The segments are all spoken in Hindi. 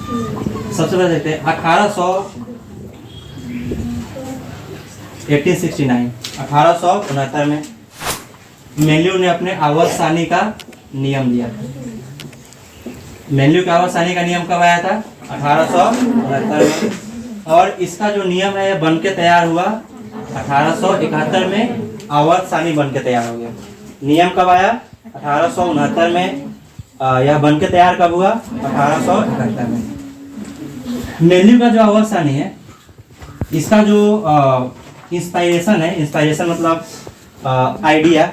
सबसे पहले देखते हैं 1869 में मेन्यू ने अपने आवर्त सारणी का नियम दिया था। मेन्यू के आवर्त सारणी का नियम कब आया था? 1869 में। और इसका जो नियम है बन के तैयार हुआ 1871 में, आवर्त सारणी बन के तैयार हो गया। नियम कब आया? 1869 में। यह बन के तैयार कब हुआ? 1871 में। मेन्यू का जो आवर्त सारणी है, इसका जो इंस्पायरेशन है, इंस्पायरेशन मतलब आइडिया,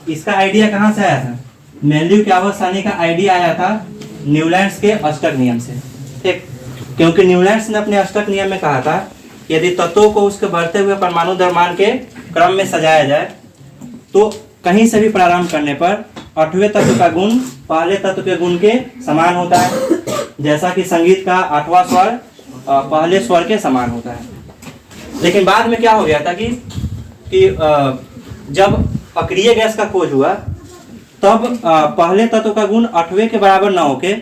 इसका आइडिया कहाँ से आया था? मेन्यू के आवर्त सारणी का आइडिया आया था न्यूलैंड्स के अष्टक नियम से। ठीक, क्योंकि न्यूलैंड्स ने अपने अष्टक नियम में कहा था कि यदि तत्वों को उसके बढ़ते हुए परमाणु द्रव्यमान के क्रम में सजाया जाए तो कहीं से भी प्रारंभ करने पर 8वें तत्व का गुण पहले तत्व के गुण के समान होता है। जैसा कि संगीत का 8वां स्वर पहले स्वर के समान होता है। लेकिन बाद में क्या हो गया था कि जब अक्रिय गैस का खोज हुआ तब पहले तत्व का गुण 8वें के बराबर न होके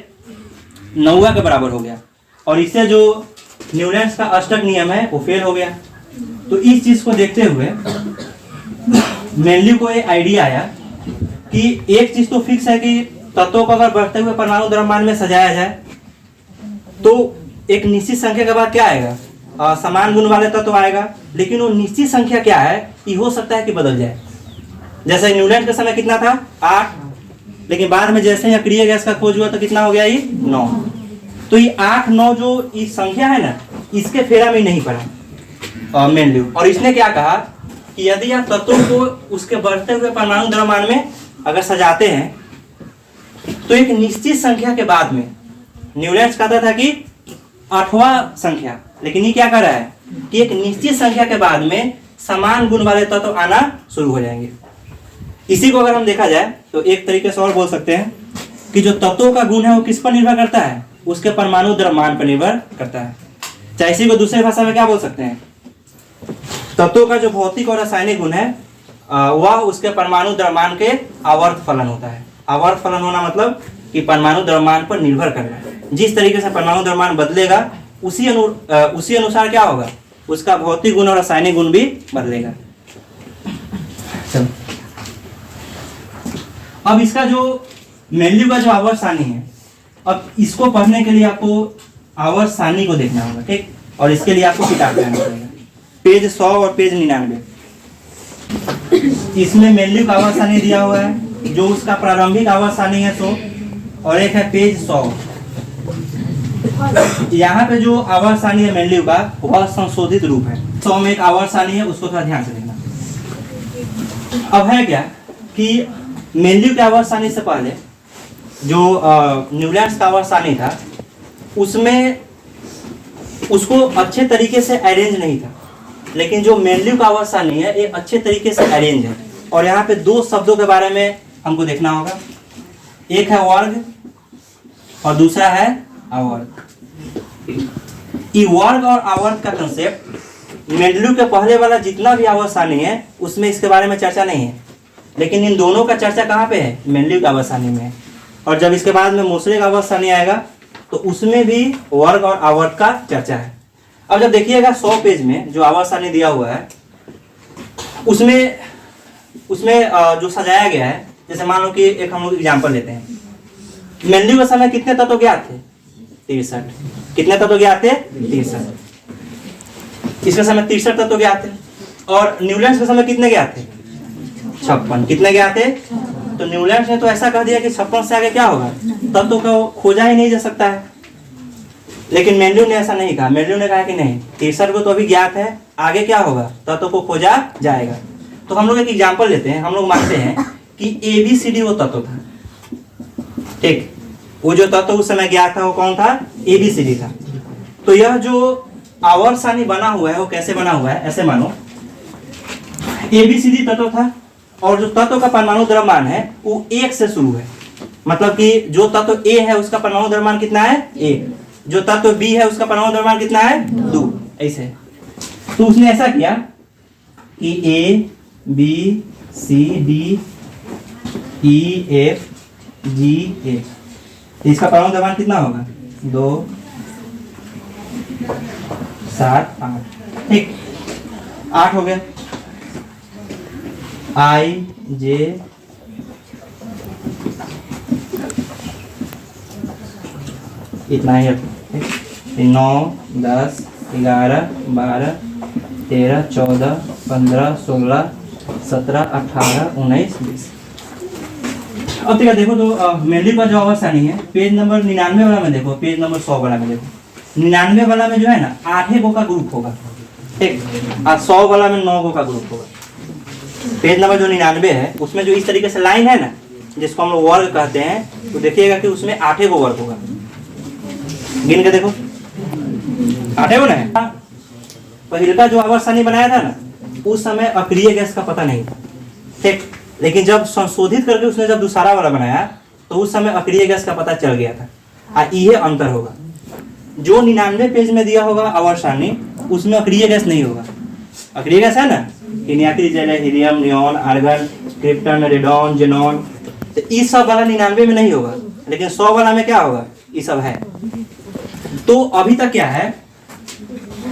9वां के बराबर हो गया, और इससे जो न्यूलैंड्स का अष्टक नियम है वो फेल हो गया। तो इस चीज को देखते हुए मेन्यू को एक आइडिया आया कि एक चीज तो फिक्स है कि तत्वों को अगर बढ़ते हुए परमाणु द्रव्यमान में सजाया जाए तो एक निश्चित संख्या के बाद क्या आएगा? समान गुण वाले तत्व आएगा। लेकिन वो निश्चित संख्या क्या है ये हो सकता है कि बदल जाए। जैसे न्यूलैंड के समय कितना था? 8, लेकिन बाद में जैसे ही अक्रिय गैस का खोज हुआ तो कितना हो गया? ये 9। तो ये 8, 9 जो ये संख्या है ना, इसके फेरा में नहीं पड़ा मेन्यू। और इसने क्या कहा कि यदि आप तत्वों को उसके बढ़ते हुए परमाणु द्रव्यमान में अगर सजाते हैं तो एक निश्चित संख्या के बाद में, न्यूलैंड्स कहता था कि 8वां संख्या, लेकिन ये क्या कर रहा है कि एक निश्चित संख्या के बाद में समान गुण वाले तत्व आना शुरू हो जाएंगे। इसी को अगर हम देखा जाए तो एक तरीके से और बोल सकते हैं कि जो तत्वों का गुण है वो किस पर निर्भर करता है? उसके परमाणु द्रव्यमान पर निर्भर करता है। चाहे इसी को दूसरी भाषा में क्या बोल सकते हैं? तत्वों का जो भौतिक और रासायनिक गुण है वह उसके परमाणु द्रव्यमान के आवर्त फलन होता है। आवर्त फलन होना मतलब कि परमाणु द्रव्यमान पर निर्भर करना। जिस तरीके से परमाणु द्रव्यमान बदलेगा उसी अनुसार क्या होगा? उसका भौतिक गुण और रासायनिक गुण भी बदलेगा। चलो, अब इसका जो मेन्यू का जो आवर्त सारणी है, अब इसको पढ़ने के लिए आपको आवर्त सारणी को देखना होगा। ठीक, और इसके लिए आपको किताब लेना पड़ेगा। पेज 100 और पेज 99 इसमें मेन्यू का आवर्त सारणी दिया हुआ है, जो उसका प्रारंभिक आवर्त सारणी है 100, और एक है पेज 100। यहाँ पे जो आवर्त सारणी है मेन्यू का वह संशोधित रूप है। 100 में एक आवर्त सारणी है, उसको थोड़ा ध्यान से देखना। अब है क्या कि मेन्यू के आवर्त सारणी से पहले जो न्यूलैंड्स का आवर्त सारणी था उसमें उसको अच्छे तरीके से अरेंज नहीं था। लेकिन जो मेन्यू का आवर्त सारणी है ये अच्छे तरीके से अरेंज है। और यहाँ पे दो शब्दों के बारे में हमको देखना होगा, एक है वर्ग और दूसरा है आवर्त। ये वर्ग और आवर्त का कंसेप्ट मेन्यू के पहले वाला जितना भी आवर्त सारणी है उसमें इसके बारे में चर्चा नहीं है, लेकिन इन दोनों का चर्चा कहाँ पे है? मेन्यू का आवर्त सारणी में। और जब इसके बाद में मोसले का आवर्त सारणी आएगा तो उसमें भी वर्ग और आवर्त का चर्चा है। अब जब देखिएगा 100 पेज में जो आवर्त सारणी दिया हुआ है उसमें जो सजाया गया है, जैसे मान लो कि एक हम लोग एग्जाम्पल लेते हैं। मेन्यू के समय कितने तत्व ज्ञात थे? 63। कितने तत्व ज्ञात थे? 63। इसके समय 63 तत्व ज्ञात थे। और न्यूलैंड्स के समय कितने ज्ञात थे? 56। कितने ज्ञात थे? तो न्यूलैंड्स ने तो ऐसा कह दिया कि 56 से आगे क्या होगा? तत्व का खोजा ही नहीं जा सकता है। लेकिन मेन्यू ने ऐसा नहीं कहा। मेन्यू ने कहा कि नहीं, 63 को तो अभी ज्ञात है, आगे क्या होगा? तत्व को खोजा जाएगा। तो हम लोग एक एग्जाम्पल लेते हैं। हम लोग मानते हैं कि ABCD वो तत्व था। ठीक, वो जो तत्व उस समय ज्ञात था वो कौन था? ABCD था। तो यह जो आवर्त सारणी बना हुआ है वो कैसे बना हुआ है? ऐसे मानो ABCD तत्व था और जो तत्व का परमाणु द्रव्यमान है वो 1 से शुरू है। मतलब कि जो तत्व A है उसका परमाणु द्रव्यमान कितना है? 1। जो तत्व B है उसका परमाणु द्रव्यमान कितना है? 2। ऐसे। तो उसने ऐसा किया कि A B C D E F G H, इसका परमाणु द्रव्यमान कितना होगा? 2 7 8, ठीक 8 हो गया। I J इतना ही है, 9 10 11 12 13 14 15 16 17 18 19 20। अब देखो तो मेनली का जो आवर सारणी है पेज नंबर 99 वाला में देखो, पेज नंबर 100 वाला में देखो। 99 वाला में जो है ना 8 गो का ग्रुप होगा, ठीक, और 100 वाला में 9 गो का ग्रुप होगा। पेज नंबर जो 99 है उसमें जो इस तरीके से लाइन है ना जिसको हम लोग वर्ग कहते हैं, तो देखिएगा कि उसमें 8 गो वर्ग होगा। गिन के देखो 8 गो ना। पहले का जो आवर्त सारणी बनाया था ना उस समय अक्रिय गैस का पता नहीं था, ठीक, लेकिन जब संशोधित करके उसने जब दूसरा वाला बनाया तो उस समय अक्रिय गैस का पता चल गया था। ये अंतर होगा, जो 99 पेज में दिया होगा आवर्त सारणी उसमें अक्रिय गैस नहीं होगा। अक्रिय गैस है ना, helium, neon, argon, krypton, radon, xenon, तो इस सब वाला 99 में नहीं होगा, लेकिन 100 वाला में क्या होगा, ये सब है। तो अभी तक क्या है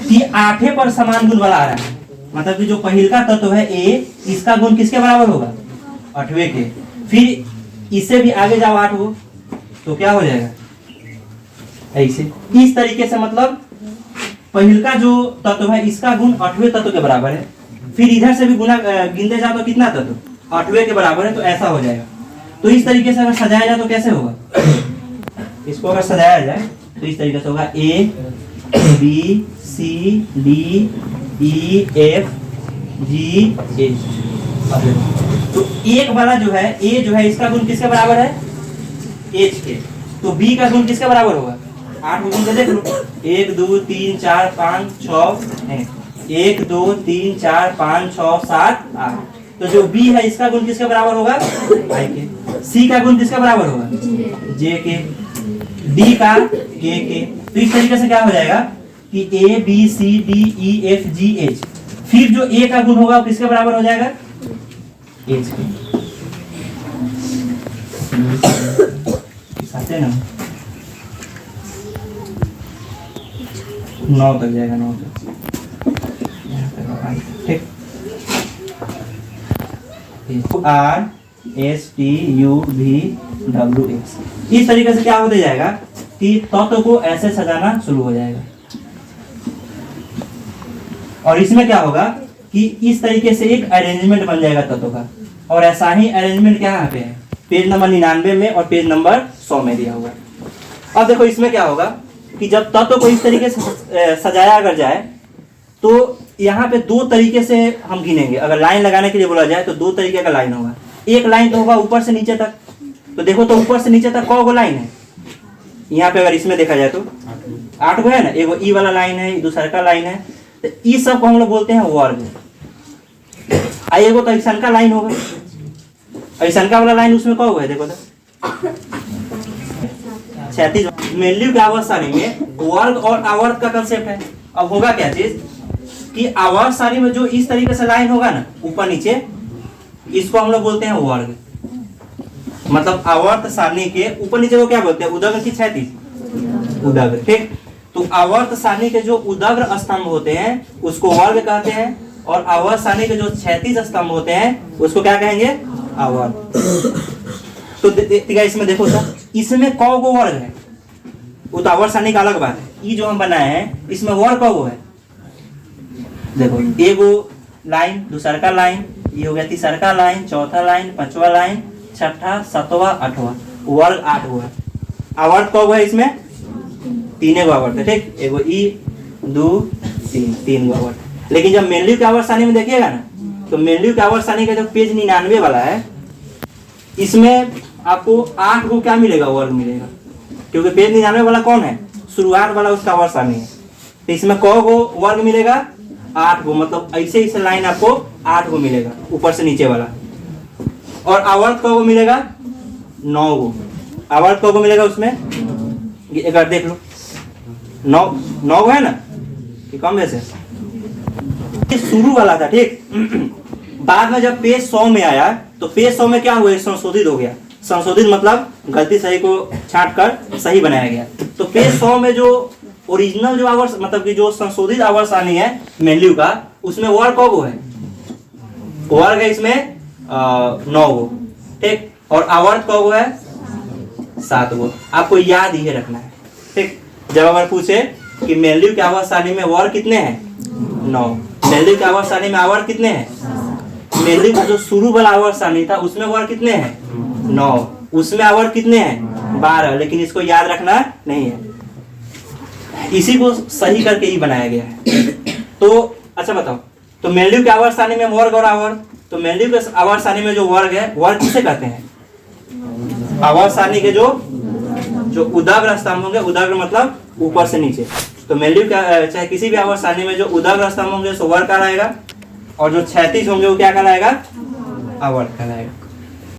कि 8 पर समान गुण वाला आ रहा है, मतलब कि जो पहले का तत्व है A, इसका गुण किसके बराबर होगा, 8वें के। फिर इससे भी आगे जाओ 8 हो तो क्या हो जाएगा, ऐसे इस तरीके से, मतलब पहले का जो तत्व है इसका गुण 8वें तत्व के बराबर है। फिर इधर से भी गुना गिनते जाओ तो कितना तत्व, 8वें के बराबर है, तो ऐसा हो जाएगा। तो इस तरीके से अगर सजाया जाए तो कैसे होगा, इसको अगर सजाया जाए तो इस तरीके से होगा A B C D E F G H। तो एक वाला जो है A जो है इसका गुण किसके बराबर है, H के, तो B का गुण किसके बराबर होगा, 8 गुण से देख लो, 1 2 3 4 5 6 1 2 3 4 5 6 7 8। तो जो B है इसका गुण किसके बराबर होगा, I के। C का गुण किसके बराबर होगा, J के। D का K के। तो इस तरीके से क्या हो जाएगा कि A B C D E F G H। फिर जो A का गुण होगा वो किसके बराबर हो जाएगा, H के। साथे ना 9 तक जाएगा, 9 तक, ठीक। R S T U V W X। इस तरीके से क्या होते जाएगा कि तत्व को ऐसे सजाना शुरू हो जाएगा। और इसमें क्या होगा कि इस तरीके से एक अरेंजमेंट बन जाएगा तत्व का, और ऐसा ही अरेंजमेंट यहाँ पे है पेज नंबर 99 में और पेज नंबर 100 में दिया हुआ है। अब देखो इसमें क्या होगा कि जब तत्व को इस तरीके से सजाया अगर जाए तो यहाँ पे 2 तरीके से हम गिनेंगे। अगर लाइन लगाने के लिए बोला जाए तो 2 तरीके का लाइन होगा। एक लाइन तो होगा ऊपर से नीचे तक, तो देखो तो ऊपर से नीचे तक कौ लाइन है यहाँ पे, अगर इसमें देखा जाए तो 8 गो है ना। एगो ई वाला लाइन है, दूसरा का लाइन है, तो इस सब को हम लोग बोलते हैं वर्ग। एगो तो ऐसा का लाइन होगा, ऐसा का वाला लाइन उसमें कौ है, देखो तो 36। मेनली के आवर्त सारणी में वर्ग और आवर्त का कंसेप्ट है। अब होगा क्या चीज कि आवर्त सारणी में जो इस तरीके से लाइन होगा ना ऊपर नीचे, इसको हम लोग बोलते हैं वर्ग। मतलब आवर्त सारणी के ऊपर नीचे को क्या बोलते हैं, उदग्र की क्षैतिज, उदग्र, ठीक। तो आवर्त सारणी के जो उदग्र स्तंभ होते हैं उसको वर्ग कहते हैं, और आवर्त सारणी के जो क्षैतिज स्तंभ होते हैं उसको क्या कहेंगे, आवर्त। तो इसमें देखो सर, इसमें कौ गो वर्ग है, वो तो आवर्त सारणी का अलग बात है। ये जो हम बनाए हैं इसमें वर्ग कौ है, देखो एगो लाइन, दूसरा का लाइन, ये हो गया तीसरा का लाइन, चौथा लाइन, पांचवा लाइन, छठा, सातवां, आठवां, वर्ग 8 हुआ। आवर्त कौ है इसमें, 3 गो आवर्त है, ठीक। एगो ई 2 3 गो आवर्त। लेकिन जब मेनली के आवर्त सारणी में देखिएगा ना, तो मेनली के आवर्त सारणी का जो पेज 99 वाला है इसमें आपको 8 गो क्या मिलेगा, वर्ग मिलेगा, क्योंकि पेज 99 वाला कौन है, शुरुआत वाला उसका आवर्त सारणी है। तो इसमें कौ गो वर्ग मिलेगा, 8 गो। मतलब ऐसे इसे लाइन आपको 8 गो मिलेगा ऊपर से नीचे वाला। और आवर्त कौ गो मिलेगा, 9 गो। आवर्त कौ गो मिलेगा उसमें, एक बार देख लो, 9 गो है ना, कि कम वैसे शुरू वाला था, ठीक। बाद में जब पेज 100 में आया तो पेज 100 में क्या हुआ, संशोधित हो गया। संशोधित मतलब गलती सही को छांट कर सही बनाया गया। तो पेज 100 में जो ओरिजिनल जो आवर्त मतलब कि जो संशोधित आवर्त सारणी है मेन्यू का, उसमें वर्ग कौ है? वर्ग है इसमें 9 गो, ठीक। और आवर्त कौ है? 7 गो। आपको याद ही रखना है, ठीक। जब अगर पूछे कि मेन्यू के आवर्त सारणी में वर्ग कितने हैं? 9। मेन्यू के आवर्त सारणी में आवर्त कितने हैं? मेन्यू का जो शुरू वाला आवर्त सारणी था उसमें वर्ग कितने हैं? 9। उसमें आवर्त कितने हैं? 12। लेकिन इसको याद रखना नहीं है, इसी को सही करके ही बनाया गया है। तो अच्छा बताओ, तो मेन्यू के आवर्त सारणी में वर्ग और आवर्त, तो मेन्यू के आवर्त सारणी में जो वर्ग है, वर्ग किसे कहते हैं? आवर्त सारणी के जो उदाग्र स्तंभ होंगे, उदाग्र मतलब ऊपर से नीचे, तो मेन्यू का चाहे किसी भी आवर्त सारणी में जो उदाग्र स्तंभ होंगे सो वर्ग कहलाएगा, और जो क्षैतिज होंगे वो क्या कहलाएगा? आवर्त कहलाएगा।